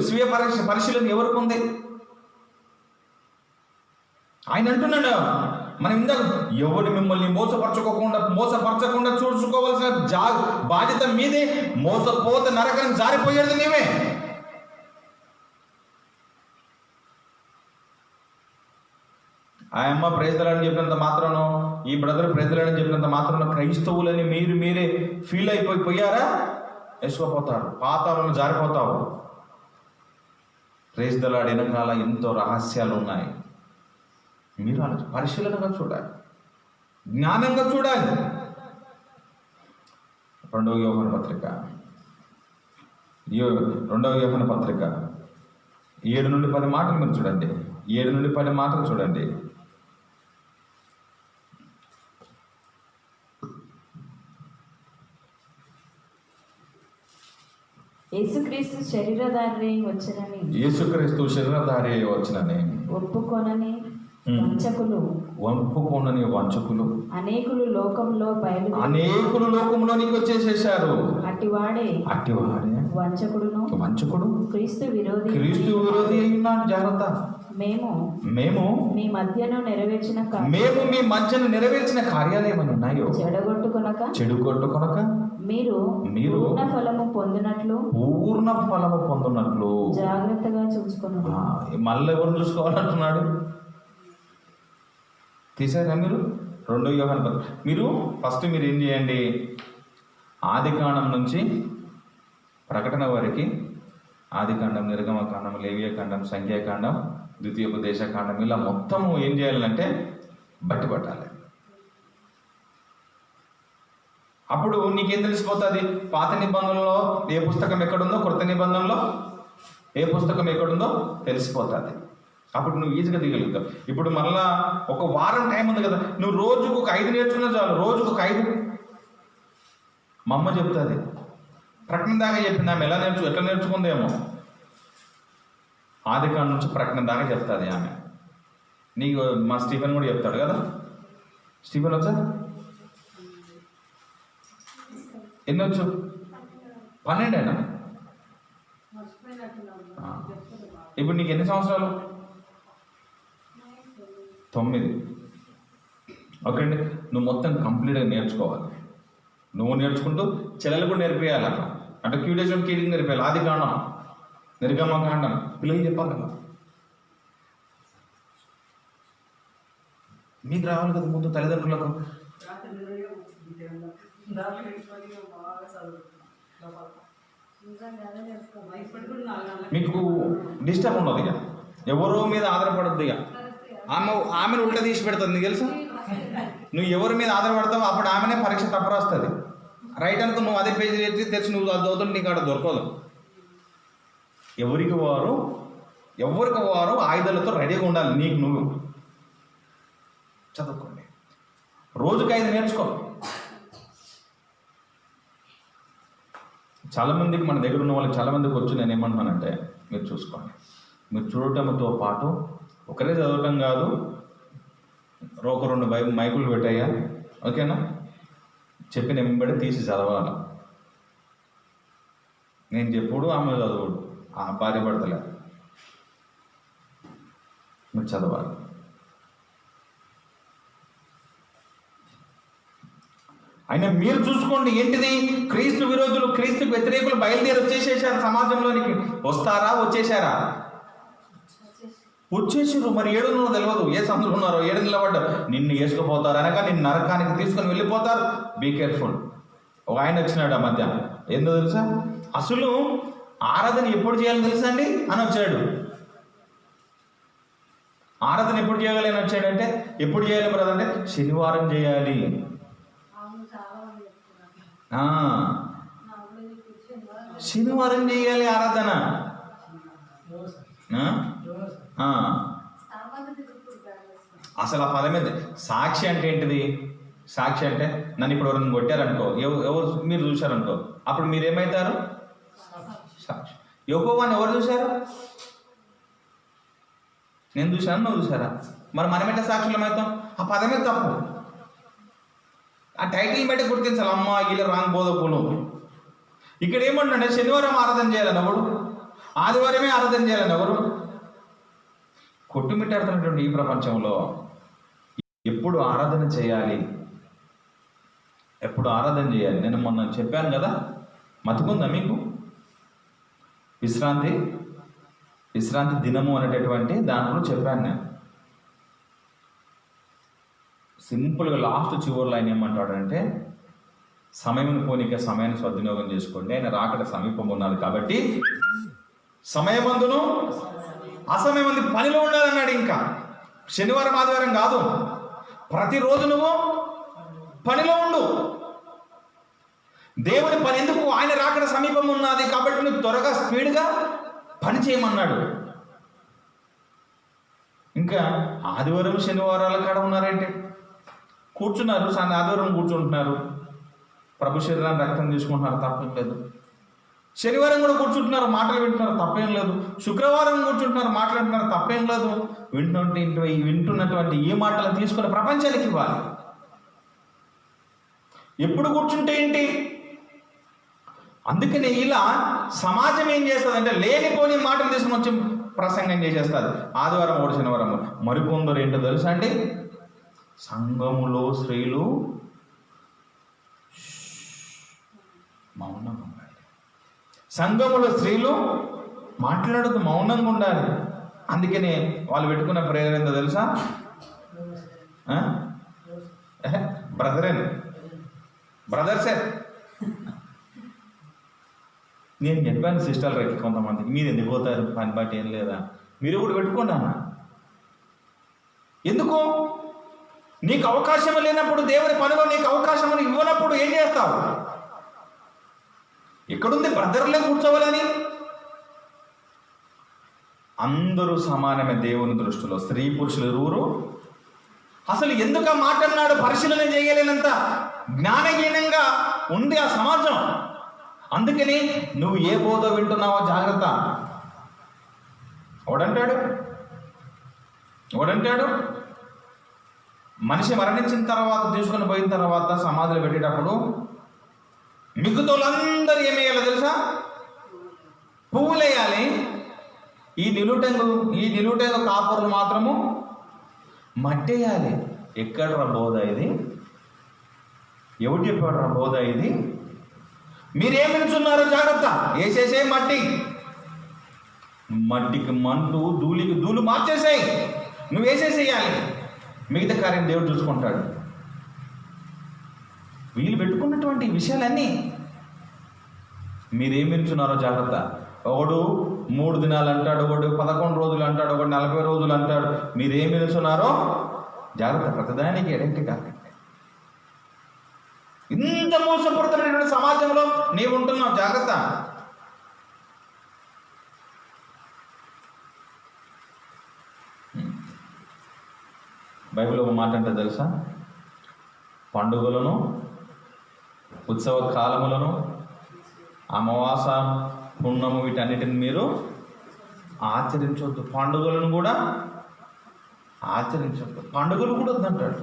స్వీయ పరిశీలన ఎవరికి ఉంది? ఆయన అంటున్నాడు, మనం ఇందాక ఎవరు మిమ్మల్ని మోసపరచకుండా చూసుకోవాల్సిన బాధ్యత మీదే. మోసపోతే నరకం జారిపోయేది నీవే. ఆ అమ్మ ప్రేజలని చెప్పినంత మాత్రానో, ఈ బ్రదర్ ప్రేజలని చెప్పినంత మాత్రానో క్రైస్తవులని మీరే ఫీల్ అయిపోయారా? వేసుకోపోతారు, పాతాలను జారిపోతావు. ప్రేజలాడి వెనకాల ఎంతో రహస్యాలు ఉన్నాయి. మీరు పరిశీలనగా చూడాలి, జ్ఞానంగా చూడాలి. 2వ యోహాను పత్రిక 7 నుండి 10 మాటలు మీరు చూడండి. 7 నుండి 10 మాటలు చూడండి. యేసుక్రీస్తు శరీరధారి వచ్చినని ఒప్పుకొనని వంచకులు అనేకులు లోకంలోనికి వచ్చేసేసారు. అట్టివాడే వంచకుడు క్రీస్తు విరోధి అయినాడు. జాగ్రత్త. మేము మీ మధ్యను నెరవేర్చిన కార్యాలు ఏమైనా ఉన్నాయో చెడగొట్టుకొనక మీరు పూర్ణ ఫలము పొందునట్లు జాగ్రత్తగా చూసుకోండి. మళ్ళీ ఎవరు చూసుకోవాలంటున్నాడు? తీసారా మీరు? 2వ యోహాను పత్రిక. మీరు ఫస్ట్ మీరు ఏం చేయండి, ఆదికాండం నుంచి ప్రకటన వరకు, ఆదికాండం, నిర్గమకాండం, లేవియకాండం, సంఖ్యాకాండం, ద్వితీయోపదేశకాండం, ఇలా మొత్తము ఏం చేయాలంటే బట్టి పట్టాలి. అప్పుడు నీకేం తెలిసిపోతుంది? పాత నిబంధనలో ఏ పుస్తకం ఎక్కడుందో, కొత్త నిబంధనలో ఏ పుస్తకం ఎక్కడుందో తెలిసిపోతుంది. అప్పుడు నువ్వు ఈజీగా దిగలుగుతావు. ఇప్పుడు మళ్ళా ఒక వారం టైం ఉంది కదా, నువ్వు రోజుకు ఒక 5 నేర్చుకున్నా చాలు. రోజుకు ఒక 5. మా అమ్మ చెప్తుంది, ప్రకటన దాకా చెప్పింది. ఆమె ఎట్లా నేర్చుకుందేమో. ఆదికాండం నుంచి ప్రకటన దాకా చెప్తుంది ఆమె. నీకు మా స్టీఫెన్ కూడా చెప్తాడు కదా. స్టీఫెన్ వచ్చా? ఎన్ని వచ్చు? 12 ఇప్పుడు నీకు ఎన్ని సంవత్సరాలు? 9. ఓకే అండి. నువ్వు మొత్తం కంప్లీట్గా నేర్చుకోవాలి. నువ్వు నేర్చుకుంటూ చెల్లెలు కూడా నేర్పియాలి. అట్లా అంటే క్యూడేషన్ కీడింగ్ నేర్పియాలి. ఆదికాండం, నిర్గమకాండం పిల్లలు చెప్పాలి కదా. మీకు రావాలి కదా ముందు తల్లిదండ్రులకు. మీకు డిస్టర్బ్ ఉండదు. ఇక ఎవరో మీద ఆధారపడద్దు. ఇక ఆమెను ఉల్టా తీసి పెడుతుంది. నీకు తెలుసా? నువ్వు ఎవరి మీద ఆధారపడతావు అప్పుడు ఆమెనే పరీక్ష తప్పరాస్తుంది. రైట్ అనుకో, నువ్వు అదే పేజీ తెచ్చి నువ్వు అది చదువుతుంటే నీకు అక్కడ దొరకదు. ఎవరికి వారు ఆయుధాలతో రెడీగా ఉండాలి. నీకు నువ్వు చదువుకోండి. రోజుకి 5 నేర్చుకో. చాలామందికి మన దగ్గర ఉన్న వాళ్ళకి చాలామందికి వచ్చి నేను ఏమంటున్నానంటే, మీరు చూసుకోండి, మీరు చూడటంతో పాటు ఒకరే చదవటం కాదు, ఒక 2 మైకులు పెట్టాయా, ఓకేనా, చెప్పిన వెంబడి తీసి చదవాలి. నేను చెప్పుడు ఆమె చదువుడు, ఆ భార్య పడతలే, మీరు చదవాలి. అయినా మీరు చూసుకోండి, ఏంటిది, క్రీస్తు విరోధులు, క్రీస్తు వ్యతిరేకులు బయలుదేరి వచ్చేసేసారు సమాజంలోనికి. వస్తారా, వచ్చేసారా? వచ్చేసారు. మరి ఏడున్నో తెలియదు, ఏ సందులో ఉన్నారో, ఏడు నిలబడ్డారు, నిన్ను వేసుకుపోతారు అనగా నిన్ను నరకానికి తీసుకొని వెళ్ళిపోతారు. Be careful. ఒక ఆయన వచ్చినాడు ఆ మధ్య, ఏందో తెలుసా, అసలు ఆరాధన ఎప్పుడు చేయాలో తెలుసా అండి అని వచ్చాడు. ఆరాధన ఎప్పుడు చేయాలి అని వచ్చాడంటే, ఎప్పుడు చేయాలి బ్రదర్ అంటే, శనివారం చేయాలి. శనివారం చేయాలి ఆరాధన. అసలు ఆ పదం మీద సాక్షి అంటే ఏంటిది? సాక్షి అంటే నన్ను ఇప్పుడు ఎవరైనా కొట్టారనుకో, ఎవరు మీరు చూశారనుకో, అప్పుడు మీరేమవుతారు? సాక్షి. యెహోవాని ఎవరు చూశారు? నేను చూశాను, నువ్వు చూసారా? మరి మనమేంటే సాక్షులం అవుతాం? ఆ పదమే తప్పు. ఆ టైటిల్ బట్టి గుర్తించాలి, అమ్మ వీళ్ళ రాంగ్ బోధకులు. ఇక్కడ ఏమంటుండే, శనివారం ఆరాధన చేయాలని ఎవరు, ఆదివారమే ఆరాధన చేయాలని ఎవరు? కొట్టుమిట్టాడుతున్నటువంటి ఈ ప్రపంచంలో ఎప్పుడు ఆరాధన చేయాలి, ఎప్పుడు ఆరాధన చేయాలి? నేను మొన్న చెప్పాను కదా, మతికుందా మీకు? విశ్రాంతి దినము అనేటటువంటి దాంట్లో చెప్పాను నేను. సింపుల్గా లాస్ట్ చివరిలో ఆయన ఏమంటాడంటే, సమయం పోనీక సమయాన్ని సద్వినియోగం చేసుకోండి, ఆయన రాకడ సమీపం ఉన్నది కాబట్టి సమయమందును అసమయమంది పనిలో ఉండాలన్నాడు. ఇంకా శనివారం ఆదివారం కాదు, ప్రతిరోజు నువ్వు పనిలో ఉండు. దేవుని పని ఎందుకు? ఆయన రాకడ సమీపం ఉన్నది కాబట్టి నువ్వు త్వరగా స్పీడ్గా పని చేయమన్నాడు. ఇంకా ఆదివారం శనివారాల కాడ ఉన్నారంటే కూర్చున్నారు, ఆదివారం కూర్చుంటున్నారు, ప్రభు శరీరాన్ని రక్తం తీసుకుంటున్నారు, తప్పేం లేదు. శనివారం కూడా కూర్చుంటున్నారు, మాటలు వింటున్నారు, తప్పేం లేదు. శుక్రవారం కూర్చుంటున్నారు, మాట్లాడుతున్నారు, తప్పేం లేదు. వింటున్నటువంటి ఈ మాటలు తీసుకుని ప్రపంచానికి ఇవ్వాలి. ఎప్పుడు కూర్చుంటే ఏంటి? అందుకని ఇలా సమాజం ఏం చేస్తుందంటే, లేనిపోని మాటలు తీసుకుని వచ్చి ప్రసంగం చేసేస్తుంది. ఆదివారం ఒకటి, శనివారం. మరికొందరు ఏంటో తెలుసా అండి, సంఘములో స్త్రీలు మౌనంగా ఉండాలి. సంఘములో స్త్రీలు మాట్లాడదు, మౌనంగా ఉండాలి. అందుకనే వాళ్ళు పెట్టుకున్న ప్రేయర్ ఏందో తెలుసా? బ్రదర్సే. నేను చెప్పాను సిస్టర్లు రైతు కొంతమందికి, మీరు ఎందుకు పోతారు, పని బట్టి ఏం లేదా, మీరు కూడా పెట్టుకోండి అన్న. ఎందుకు? నీకు అవకాశం లేనప్పుడు, దేవుని పనిలో నీకు అవకాశం ఇవ్వనప్పుడు ఏం చేస్తావు? ఎక్కడుంది బ్రదర్లే కూర్చోవాలని? అందరూ సమానమే దేవుని దృష్టిలో, స్త్రీ పురుషులు ఇరువురు. అసలు ఎందుకు ఆ మాట అన్నాడు? పరిశీలన చేయలేనంత జ్ఞానహీనంగా ఉంది ఆ సమాజం. అందుకని నువ్వు ఏ బోధ వింటున్నావో జాగ్రత్త. ఎవడంటాడు మనిషి మరణించిన తర్వాత, తీసుకుని పోయిన తర్వాత సమాధులు పెట్టేటప్పుడు మిగతాలందరూ ఏమేయాలో తెలుసా? పువ్వులేయాలి. ఈ నిలుటంగు కాపురులు మాత్రము మట్టేయాలి. ఎక్కడ రా బోధ ఇది? ఎవరు చెప్పాడు రా బోధ ఇది? మీరేం నిల్చున్నారో జాగ్రత్త. వేసేసే మట్టికి మంటూ, ధూళికి ధూళి మార్చేసాయి. నువ్వు వేసేసేయాలి, మిగతా కార్యం దేవుడు చూసుకుంటాడు. వీళ్ళు పెట్టుకున్నటువంటి విషయాలన్నీ మీరేం వింటున్నారో జాగ్రత్త. ఒకడు 3 దినాలు అంటాడు, ఒకడు 11 రోజులు అంటాడు, ఒకడు 40 రోజులు అంటాడు. మీరేం వింటున్నారో జాగ్రత్త. ప్రతిదానికి ఎడంటి కాకండి. ఇంత మోసపడుతున్నటువంటి సమాజంలో నీవు ఉంటున్నావు, జాగ్రత్త. బైబిల్ ఒక మాట అంటే తెలుసా, పండుగలను, ఉత్సవ కాలములను, అమావాస, పున్నము వీటన్నిటిని మీరు ఆచరించవద్దు. పండుగలను కూడా ఆచరించవద్దు, పండుగలు కూడా వద్దంటాడు.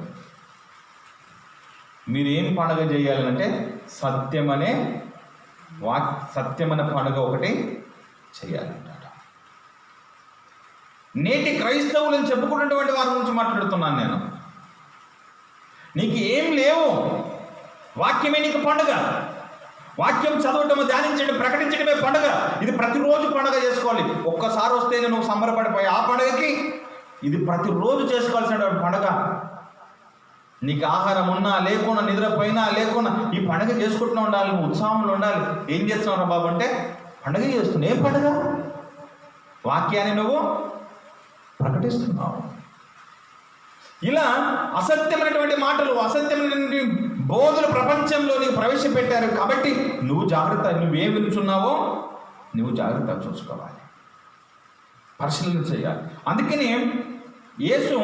మీరేం పండుగ చేయాలంటే సత్యమనే పండుగ ఒకటి చేయాలంటాడు. నేటి క్రైస్తవులను చెప్పుకున్నటువంటి వారి గురించి మాట్లాడుతున్నాను నేను. నీకు ఏం లేవు, వాక్యమే నీకు పండుగ. వాక్యం చదవటము, ధ్యానించడం, ప్రకటించడమే పండుగ. ఇది ప్రతిరోజు పండుగ చేసుకోవాలి. ఒక్కసారి వస్తేనే నువ్వు సంబరపడిపోయి ఆ పండుగకి, ఇది ప్రతిరోజు చేసుకోవాల్సిన పండుగ. నీకు ఆహారం ఉన్నా లేకున్నా, నిద్రపోయినా లేకున్నా ఈ పండుగ చేసుకుంటూ ఉండాలి, నువ్వు ఉత్సాహంలో ఉండాలి. ఏం చేస్తున్నావు బాబు అంటే పండుగ చేస్తున్నావు. ఏం పండుగ? వాక్యాన్ని నువ్వు ప్రకటిస్తున్నావు. ఇలా అసత్యమైనటువంటి మాటలు, అసత్యమైనటువంటి బోధలు ప్రపంచంలో నీకు ప్రవేశపెట్టారు. కాబట్టి నువ్వు జాగ్రత్త, నువ్వేం వినుచున్నావో నువ్వు జాగ్రత్త చూసుకోవాలి, పరిశీలన చేయాలి. అందుకని యేసు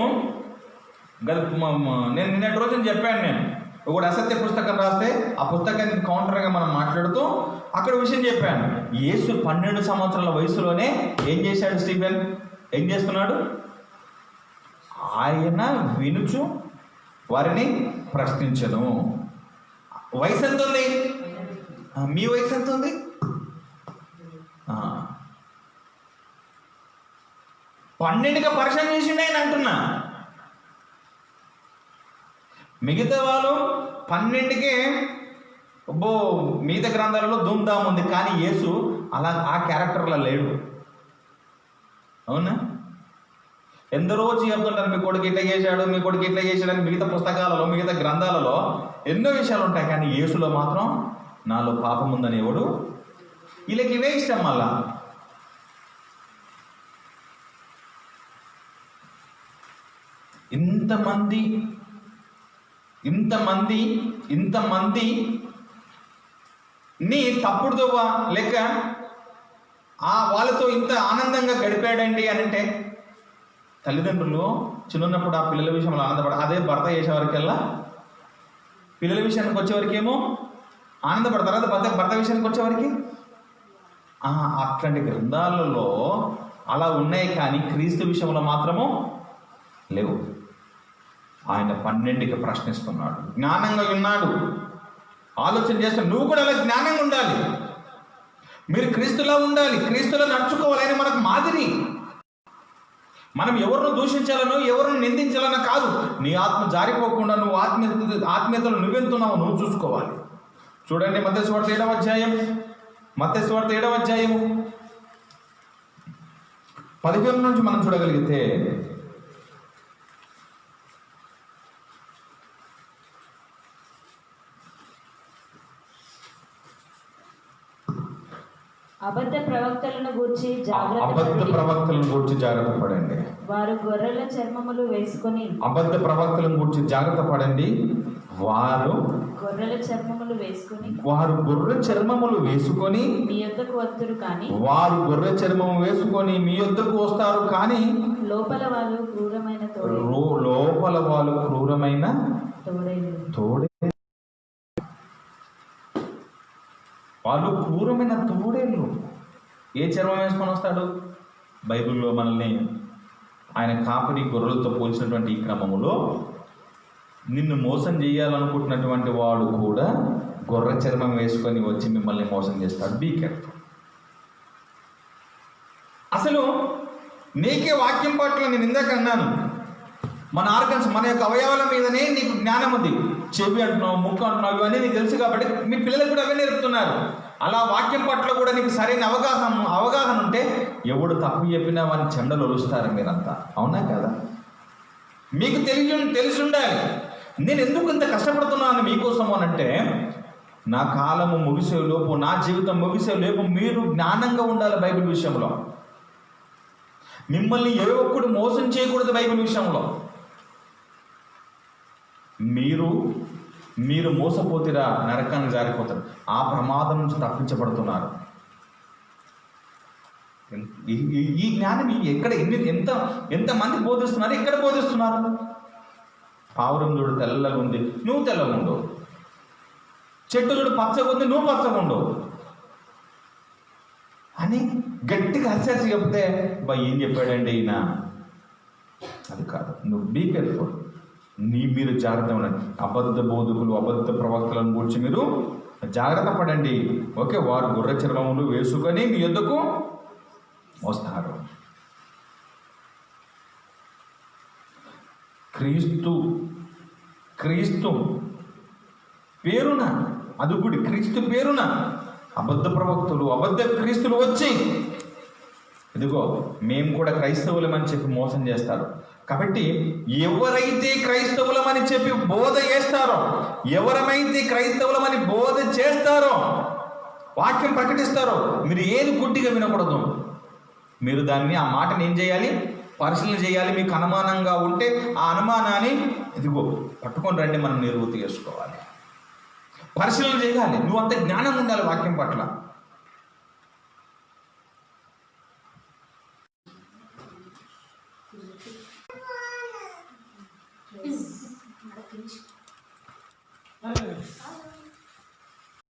నేను నిన్నటి రోజున చెప్పాను, నేను ఒకటి అసత్య పుస్తకం రాస్తే ఆ పుస్తకానికి కౌంటర్గా మనం మాట్లాడుతూ అక్కడ విషయం చెప్పాను. యేసు 12 సంవత్సరాల వయసులోనే ఏం చేశాడు? స్టీఫెన్ ఏం చేస్తున్నాడు? ఆయన వినుచు వారిని ప్రశ్నించను. వయసు ఎంత ఉంది? మీ వయసు ఎంత ఉంది? 12గా పరిచయం చేసిండే ఆయన అంటున్నా. మిగతా వాళ్ళు 12కే మిగతా గ్రంథాలలో ధూమ్ధామ్ ఉంది, కానీ యేసు అలా ఆ క్యారెక్టర్లో లేడు. అవునా? ఎందరో చెప్తుంటారు మీ కొడుకు ఇట్లా చేశాడు, మీ కొడుకు ఇట్లా చేశాడని. మిగతా పుస్తకాలలో, మిగతా గ్రంథాలలో ఎన్నో విషయాలు ఉంటాయి, కానీ యేసులో మాత్రం నాలో పాపం ఉందని ఎవడు. వీళ్ళకి ఇవే ఇష్టం. మళ్ళా ఇంతమంది నీ తప్పుడుతో లేక వాళ్ళతో ఇంత ఆనందంగా గడిపాడండి అని అంటే, తల్లిదండ్రులు చిన్నప్పుడు ఆ పిల్లల విషయంలో ఆనందపడ, అదే భర్త చేసేవారికల్లా పిల్లల విషయానికి వచ్చేవరకేమో ఆనందపడతారు, అదే భర్త విషయానికి వచ్చేవారికి అట్లాంటి గ్రంథాలలో అలా ఉన్నాయి, కానీ క్రీస్తు విషయంలో మాత్రము లేవు. ఆయన 12కి ప్రశ్నిస్తున్నాడు, జ్ఞానంగా ఉన్నాడు, ఆలోచన చేస్తాడు. నువ్వు కూడా అలా జ్ఞానంగా ఉండాలి, మీరు క్రీస్తులా ఉండాలి, క్రీస్తులో నడుచుకోవాలి. ఆయన మనకు మాదిరి. మనం ఎవరిని దూషించాలనో ఎవరిని నిందించాలనో కాదు, నీ ఆత్మ జారిపోకుండా నువ్వు ఆత్మీయతలు నువ్వెంతున్నావు నువ్వు చూసుకోవాలి. చూడండి మత్తయి సువార్త 7వ అధ్యాయం 15 నుంచి మనం చూడగలిగితే, అబద్ధ ప్రవక్తలను గూర్చి జాగ్రత్త పడండి. వారు గొర్రెల చర్మములు వేసుకొని, అబద్ధ ప్రవక్తలను గూర్చి జాగ్రత్త పడండి. వారు గొర్రెల చర్మములు వేసుకొని మీ యొద్దకు వస్తురు, కానీ వారు గొర్రె చర్మము వేసుకొని మీ యొద్దకు వస్తారు, కానీ లోపల వాళ్ళు క్రూరమైన తోడే వాళ్ళు క్రూరమైన తోడేళ్ళు. ఏ చర్మం వేసుకొని వస్తాడు? బైబిల్లో మనల్ని ఆయన కాపరి గొర్రెలతో పోల్చినటువంటి ఈ క్రమములో నిన్ను మోసం చేయాలనుకుంటున్నటువంటి వాడు కూడా గొర్రె చర్మం వేసుకొని వచ్చి మిమ్మల్ని మోసం చేస్తాడు. Be careful. అసలు నీకే వాక్యం పట్ల నేను ఇందాక అన్నాను, మన ఆర్గన్స్, మన యొక్క అవయవాల మీదనే నీకు జ్ఞానం ఉంది. చెవి అంటున్నావు, ముక్కు అంటున్నావు, ఇవన్నీ నీకు తెలుసు కాబట్టి మీ పిల్లలకు కూడా అవన్నీ నేర్పుతున్నారు. అలా వాక్యం పట్ల కూడా నీకు సరైన అవగాహన ఉంటే ఎవడు తప్పు చెప్పినా వాడిని చెండలు ఒలుస్తారు మీరంతా. అవునా కదా? మీకు తెలిసి ఉండాలి. నేను ఎందుకు ఇంత కష్టపడుతున్నాను మీకోసం అనంటే, నా కాలము ముగిసేలోపు, నా జీవితం ముగిసేలోపు మీరు జ్ఞానంగా ఉండాలి. బైబిల్ విషయంలో మిమ్మల్ని ఏ ఒక్కడు మోసం చేయకూడదు. బైబిల్ విషయంలో మీరు మోసపోతిరా నరకానికి జారిపోతారు. ఆ ప్రమాదం నుంచి తప్పించబడుతున్నారు. ఈ జ్ఞానం ఎక్కడ ఎంతమంది బోధిస్తున్నారు? ఎక్కడ బోధిస్తున్నారు? పావురం చూడు తెల్లగా ఉంది, నువ్వు తెల్లగా ఉండవు. చెట్టు చూడు పచ్చగా ఉంది, నువ్వు పచ్చగా ఉండవు అని గట్టిగా అరిచేసి చెప్తే బా ఏం చెప్పాడండి ఈయన. అది కాదు, నువ్వు బీ కేర్ఫుల్. మీరు జాగ్రత్త ఉండండి. అబద్ధ బోధకులు, అబద్ధ ప్రవక్తలను గురించి మీరు జాగ్రత్త పడండి. ఓకే, వారు గుర్ర చర్మములు వేసుకొని మీ యొద్దకు వస్తారు. క్రీస్తు పేరున, అది కూడా క్రీస్తు పేరున అబద్ధ ప్రవక్తులు, అబద్ధ క్రీస్తులు వచ్చి ఇదిగో మేము కూడా క్రైస్తవులమని చెప్పి మోసం చేస్తారు. కాబట్టి ఎవరైతే క్రైస్తవులమని చెప్పి బోధ చేస్తారో, ఎవరమైతే క్రైస్తవులమని బోధ చేస్తారో, వాక్యం ప్రకటిస్తారో, మీరు ఏది గుడ్డిగా వినకూడదు. మీరు దాన్ని, ఆ మాటని ఏం చేయాలి? పరిశీలన చేయాలి. మీకు అనుమానంగా ఉంటే ఆ అనుమానాన్ని ఇదిగో పట్టుకొని రండి, మనం నివృత్తి చేసుకోవాలి, పరిశీలన చేయాలి. నువ్వు అంత జ్ఞానం ఉండాలి వాక్యం పట్ల. Yes.